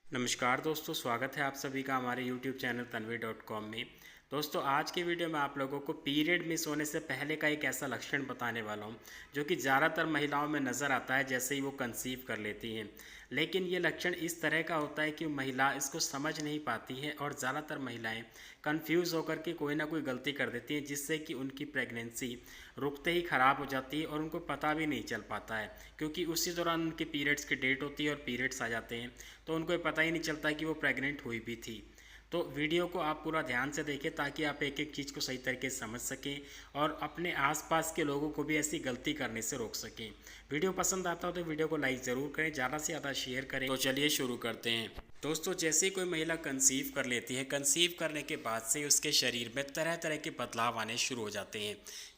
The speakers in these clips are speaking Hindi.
नमस्कार दोस्तों, स्वागत है आप सभी का हमारे YouTube चैनल tanvi.com में। दोस्तों, आज की वीडियो में आप लोगों को पीरियड मिस होने से पहले का एक ऐसा लक्षण बताने वाला हूं जो कि ज़्यादातर महिलाओं में नज़र आता है जैसे ही वो कंसीव कर लेती हैं। लेकिन ये लक्षण इस तरह का होता है कि महिला इसको समझ नहीं पाती है और ज़्यादातर महिलाएं कंफ्यूज होकर के कोई ना कोई गलती कर देती हैं, जिससे कि उनकी प्रेगनेंसी रुकते ही ख़राब हो जाती है और उनको पता भी नहीं चल पाता है, क्योंकि उसी दौरान उनके पीरियड्स की डेट होती है और पीरियड्स आ जाते हैं तो उनको ये पता ही नहीं चलता कि वो प्रेग्नेंट हुई भी थी। तो वीडियो को आप पूरा ध्यान से देखें ताकि आप एक एक चीज़ को सही तरीके से समझ सकें और अपने आसपास के लोगों को भी ऐसी गलती करने से रोक सकें। वीडियो पसंद आता हो तो वीडियो को लाइक ज़रूर करें, ज़्यादा से ज़्यादा शेयर करें। तो चलिए शुरू करते हैं। दोस्तों, जैसे ही कोई महिला कंसीव कर लेती है, कंसीव करने के बाद से उसके शरीर में तरह तरह के बदलाव आने शुरू हो जाते हैं।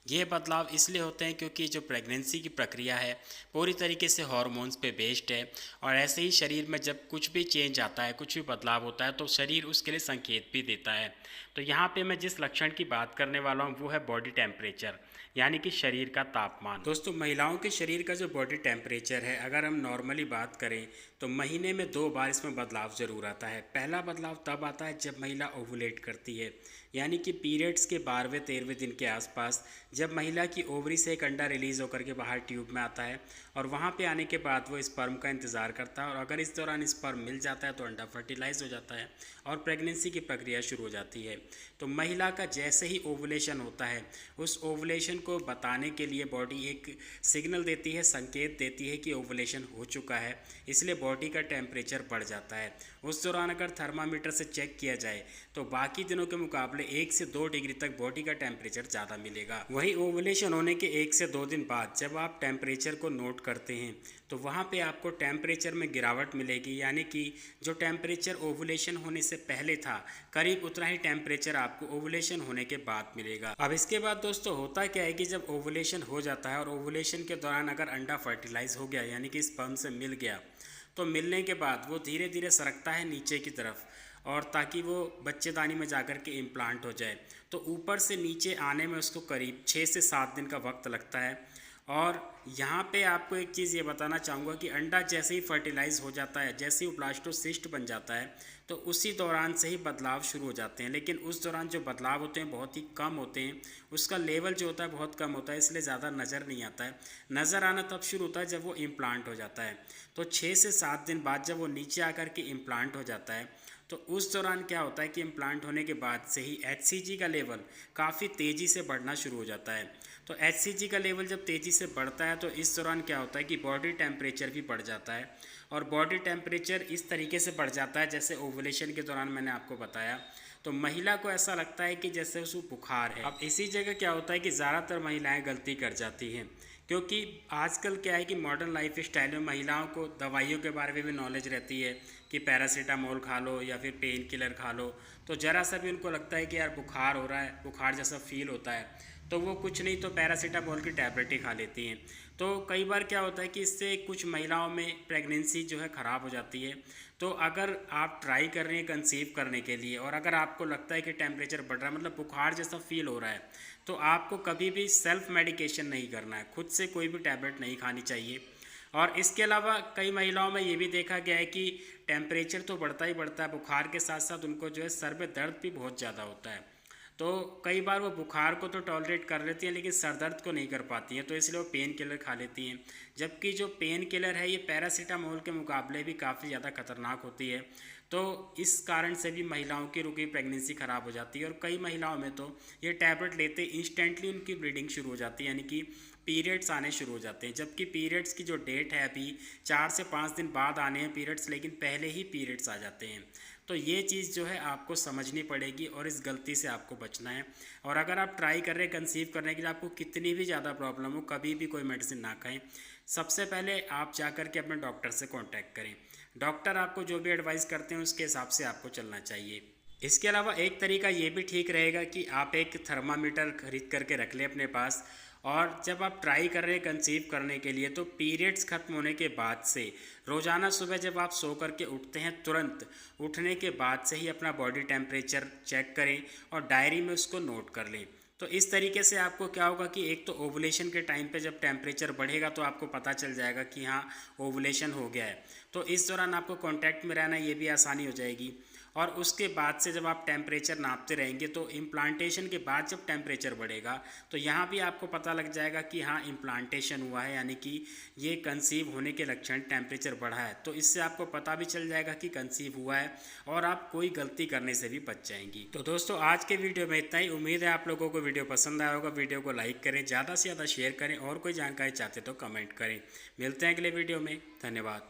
ये बदलाव इसलिए होते हैं क्योंकि जो प्रेगनेंसी की प्रक्रिया है पूरी तरीके से हार्मोन्स पे बेस्ड है, और ऐसे ही शरीर में जब कुछ भी चेंज आता है, कुछ भी बदलाव होता है तो शरीर उसके लिए संकेत भी देता है। तो यहाँ पे मैं जिस लक्षण की बात करने वाला हूँ वो है बॉडी टेम्परेचर, यानी कि शरीर का तापमान। दोस्तों, महिलाओं के शरीर का जो बॉडी टेम्परेचर है, अगर हम नॉर्मली बात करें तो महीने में 2 बार इसमें बदलाव ज़रूर आता है। पहला बदलाव तब आता है जब महिला ओवुलेट करती है, यानी कि पीरियड्स के 12वें-13वें दिन के आसपास, जब महिला की ओवरी से एक अंडा रिलीज़ होकर के बाहर ट्यूब में आता है और वहाँ पे आने के बाद वो स्पर्म का इंतज़ार करता है, और अगर इस दौरान स्पर्म मिल जाता है तो अंडा फर्टिलाइज हो जाता है और प्रेगनेंसी की प्रक्रिया शुरू हो जाती है। तो महिला का जैसे ही ओवुलेशन होता है, उस ओवुलेशन को बताने के लिए बॉडी एक सिग्नल देती है, संकेत देती है कि ओवुलेशन हो चुका है, इसलिए बॉडी का टेम्परेचर बढ़ जाता है। उस दौरान अगर थर्मामीटर से चेक किया जाए तो बाकी दिनों के मुकाबले 1 से 2 डिग्री तक बॉडी का टेम्परेचर ज़्यादा मिलेगा। वहीं ओवुलेशन होने के 1 से 2 दिन बाद जब आप टेम्परेचर को नोट करते हैं तो वहाँ पे आपको टेम्परेचर में गिरावट मिलेगी, यानी कि जो टेम्परेचर ओवुलेशन होने से पहले था करीब उतना ही टेम्परेचर आपको ओवुलेशन होने के बाद मिलेगा। अब इसके बाद दोस्तों होता क्या है कि जब ओवुलेशन हो जाता है और ओवुलेशन के दौरान अगर अंडा फर्टिलाइज हो गया, यानी कि स्पर्म से मिल गया, तो मिलने के बाद वो धीरे धीरे सरकता है नीचे की तरफ, और ताकि वो बच्चेदानी में जाकर के इम्प्लांट हो जाए। तो ऊपर से नीचे आने में उसको करीब 6 से 7 दिन का वक्त लगता है। और यहाँ पे आपको एक चीज़ ये बताना चाहूँगा कि अंडा जैसे ही फर्टिलाइज हो जाता है, जैसे ही ब्लास्टोसिस्ट बन जाता है, तो उसी दौरान से ही बदलाव शुरू हो जाते हैं। लेकिन उस दौरान जो बदलाव होते हैं बहुत ही कम होते हैं, उसका लेवल जो होता है बहुत कम होता है, इसलिए ज़्यादा नज़र नहीं आता है। नज़र आना तब शुरू होता है जब वो इम्प्लांट हो जाता है। तो 6 से 7 दिन बाद जब वो नीचे आकर के इम्प्लांट हो जाता है तो उस दौरान क्या होता है कि इम्प्लांट होने के बाद से ही HCG का लेवल काफ़ी तेज़ी से बढ़ना शुरू हो जाता है। तो HCG का लेवल जब तेज़ी से बढ़ता है तो इस दौरान क्या होता है कि बॉडी टेम्परेचर भी बढ़ जाता है, और बॉडी टेम्परेचर इस तरीके से बढ़ जाता है जैसे ओवुलेशन के दौरान मैंने आपको बताया। तो महिला को ऐसा लगता है कि जैसे उसको बुखार है। अब इसी जगह क्या होता है कि ज़्यादातर महिलाएं गलती कर जाती हैं, क्योंकि आजकल क्या है कि मॉडर्न लाइफ स्टाइल में महिलाओं को दवाइयों के बारे में भी नॉलेज रहती है कि पैरासीटामोल खा लो या फिर पेन किलर खा लो। तो ज़रा सा भी उनको लगता है कि यार बुखार हो रहा है, बुखार जैसा फील होता है, तो वो कुछ नहीं तो पैरासीटामोल की टैबलेट ही खा लेती हैं। तो कई बार क्या होता है कि इससे कुछ महिलाओं में प्रेगनेंसी जो है ख़राब हो जाती है। तो अगर आप ट्राई कर रहे हैं कंसीव करने के लिए और अगर आपको लगता है कि टेम्परेचर बढ़ रहा है, मतलब बुखार जैसा फील हो रहा है, तो आपको कभी भी सेल्फ मेडिकेशन नहीं करना है, खुद से कोई भी टैबलेट नहीं खानी चाहिए। और इसके अलावा कई महिलाओं में ये भी देखा गया है कि टेम्परेचर तो बढ़ता ही बढ़ता है, बुखार के साथ साथ उनको जो है सर में दर्द भी बहुत ज़्यादा होता है। तो कई बार वो बुखार को तो टॉलरेट कर लेती हैं लेकिन सर दर्द को नहीं कर पाती हैं, तो इसलिए वो पेन किलर खा लेती हैं। जबकि जो पेन किलर है ये पैरासीटामोल के मुकाबले भी काफ़ी ज़्यादा खतरनाक होती है। तो इस कारण से भी महिलाओं की रुकी प्रेगनेंसी ख़राब हो जाती है, और कई महिलाओं में तो ये टैबलेट लेते इंस्टेंटली उनकी ब्लीडिंग शुरू हो जाती है, यानी कि पीरियड्स आने शुरू हो जाते हैं। जबकि पीरियड्स की जो डेट है अभी 4 से 5 दिन बाद आने हैं पीरियड्स, लेकिन पहले ही पीरियड्स आ जाते हैं। तो ये चीज़ जो है आपको समझनी पड़ेगी और इस गलती से आपको बचना है। और अगर आप ट्राई कर रहे हैं कंसीव करने के लिए, आपको कितनी भी ज़्यादा प्रॉब्लम हो, कभी भी कोई मेडिसिन ना खाएं। सबसे पहले आप जा कर के अपने डॉक्टर से कांटेक्ट करें। डॉक्टर आपको जो भी एडवाइस करते हैं उसके हिसाब से आपको चलना चाहिए। इसके अलावा एक तरीका ये भी ठीक रहेगा कि आप एक थर्मामीटर खरीद करके रख लें अपने पास, और जब आप ट्राई कर रहे हैं कंसीव करने के लिए तो पीरियड्स ख़त्म होने के बाद से रोज़ाना सुबह जब आप सो करके उठते हैं, तुरंत उठने के बाद से ही अपना बॉडी टेम्परेचर चेक करें और डायरी में उसको नोट कर लें। तो इस तरीके से आपको क्या होगा कि एक तो ओवुलेशन के टाइम पे जब टेम्परेचर बढ़ेगा तो आपको पता चल जाएगा कि हाँ ओवुलेशन हो गया है, तो इस दौरान आपको कांटेक्ट में रहना, ये भी आसानी हो जाएगी। और उसके बाद से जब आप टेम्परेचर नापते रहेंगे तो इम्प्लांटेशन के बाद जब टेम्परेचर बढ़ेगा तो यहाँ भी आपको पता लग जाएगा कि हाँ इम्प्लांटेशन हुआ है, यानी कि ये कंसीव होने के लक्षण, टेम्परेचर बढ़ा है। तो इससे आपको पता भी चल जाएगा कि कंसीव हुआ है और आप कोई गलती करने से भी बच जाएंगी। तो दोस्तों आज के वीडियो में इतना ही। उम्मीद है आप लोगों को वीडियो पसंद आया होगा। वीडियो को लाइक करें, ज़्यादा से ज़्यादा शेयर करें और कोई जानकारी चाहते तो कमेंट करें। मिलते हैं अगले वीडियो में। धन्यवाद।